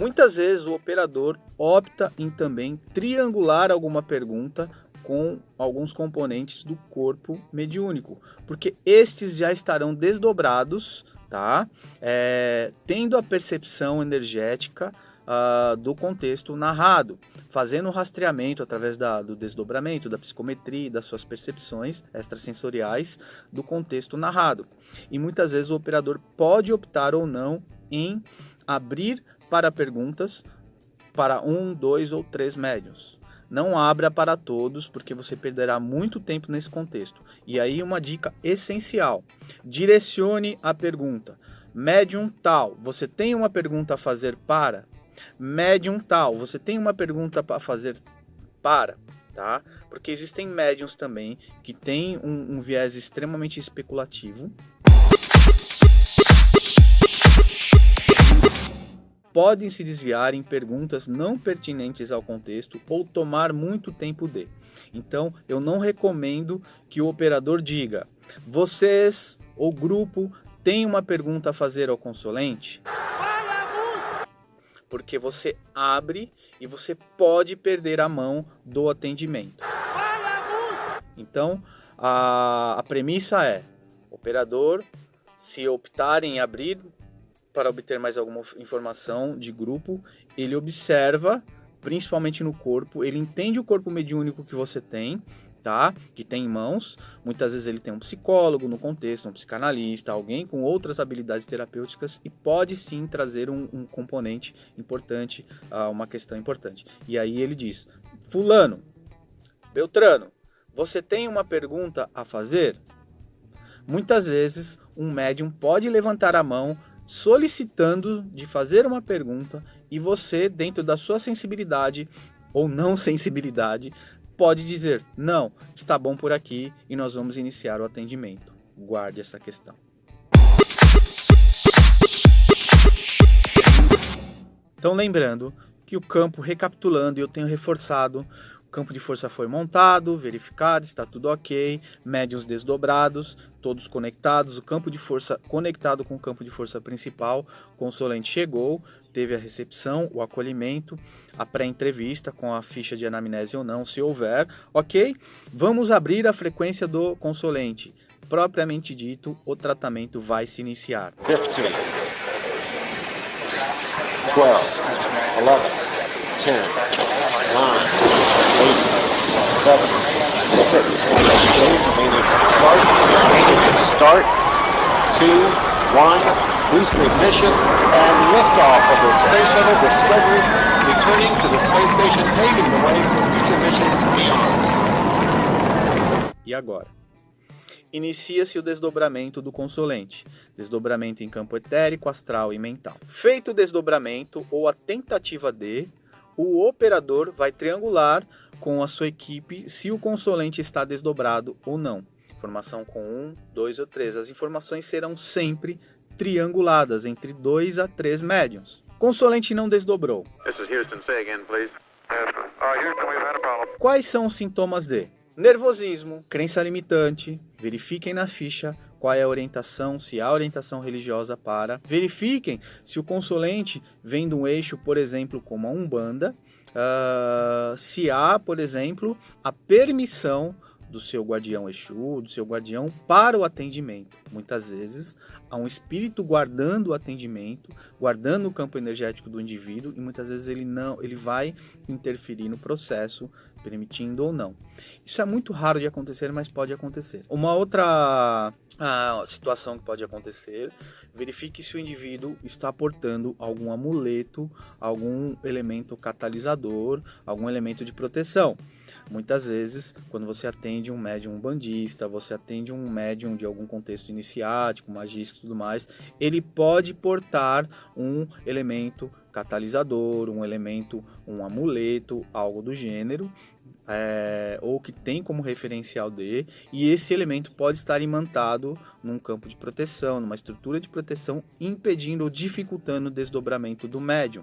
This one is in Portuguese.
Muitas vezes o operador opta em também triangular alguma pergunta com alguns componentes do corpo mediúnico, porque estes já estarão desdobrados, tá? Tendo a percepção energética do contexto narrado, fazendo o rastreamento através do desdobramento, da psicometria, das suas percepções extrasensoriais do contexto narrado. E muitas vezes o operador pode optar ou não em abrir para perguntas para 1, 2 ou 3 médiuns. Não abra para todos, porque você perderá muito tempo nesse contexto. E aí uma dica essencial: direcione a pergunta. Médium tal, você tem uma pergunta a fazer para? Médium tal, você tem uma pergunta para fazer para? Tá? Porque existem médiums também que têm um viés extremamente especulativo. Podem se desviar em perguntas não pertinentes ao contexto ou tomar muito tempo de. Então, eu não recomendo que o operador diga: vocês ou grupo tem uma pergunta a fazer ao consulente? Porque você abre e você pode perder a mão do atendimento. Então, a premissa é: operador, se optar em abrir para obter mais alguma informação de grupo, ele observa, principalmente no corpo, ele entende o corpo mediúnico que você tem, tá? Que tem em mãos. Muitas vezes ele tem um psicólogo no contexto, um psicanalista, alguém com outras habilidades terapêuticas, e pode sim trazer um componente importante, uma questão importante. E aí ele diz: fulano, Beltrano, você tem uma pergunta a fazer? Muitas vezes um médium pode levantar a mão solicitando de fazer uma pergunta, e você, dentro da sua sensibilidade ou não sensibilidade, pode dizer: não, está bom por aqui e nós vamos iniciar o atendimento. Guarde essa questão. Então, lembrando que o campo, recapitulando, e eu tenho reforçado, o campo de força foi montado, verificado, está tudo ok, médiuns desdobrados, todos conectados, o campo de força conectado com o campo de força principal, o consulente chegou, teve a recepção, o acolhimento, a pré-entrevista com a ficha de anamnese ou não, se houver, ok? Vamos abrir a frequência do consulente. Propriamente dito, o tratamento vai se iniciar. 15, 12, 11, 10, 9, 8, 7, 6, start, 2, 1, booster ignition, and liftoff of the Space Shuttle Discovery, returning to the space station, paving the way for future missions beyond. E agora? Inicia-se o desdobramento do consulente. Desdobramento em campo etérico, astral e mental. Feito o desdobramento ou a tentativa de, o operador vai triangular com a sua equipe se o consulente está desdobrado ou não. Informação com 1, 2 ou 3. As informações serão sempre trianguladas entre 2 a 3 médiuns. Consulente não desdobrou. This is Houston. Say again, please. Houston, we've had a problem. Quais são os sintomas de nervosismo, crença limitante? Verifiquem na ficha qual é a orientação, se há orientação religiosa para. Verifiquem se o consulente vem de um eixo, por exemplo, como a Umbanda, se há, por exemplo, a permissão do seu guardião Exu, do seu guardião para o atendimento. Muitas vezes há um espírito guardando o atendimento, guardando o campo energético do indivíduo, e muitas vezes ele vai interferir no processo, permitindo ou não. Isso é muito raro de acontecer, mas pode acontecer. Uma outra situação que pode acontecer: verifique se o indivíduo está portando algum amuleto, algum elemento catalisador, algum elemento de proteção. Muitas vezes, quando você atende um médium umbandista, você atende um médium de algum contexto iniciático, magístico e tudo mais, ele pode portar um elemento catalisador, um amuleto, algo do gênero, ou que tem como referencial de, e esse elemento pode estar imantado num campo de proteção, numa estrutura de proteção, impedindo ou dificultando o desdobramento do médium.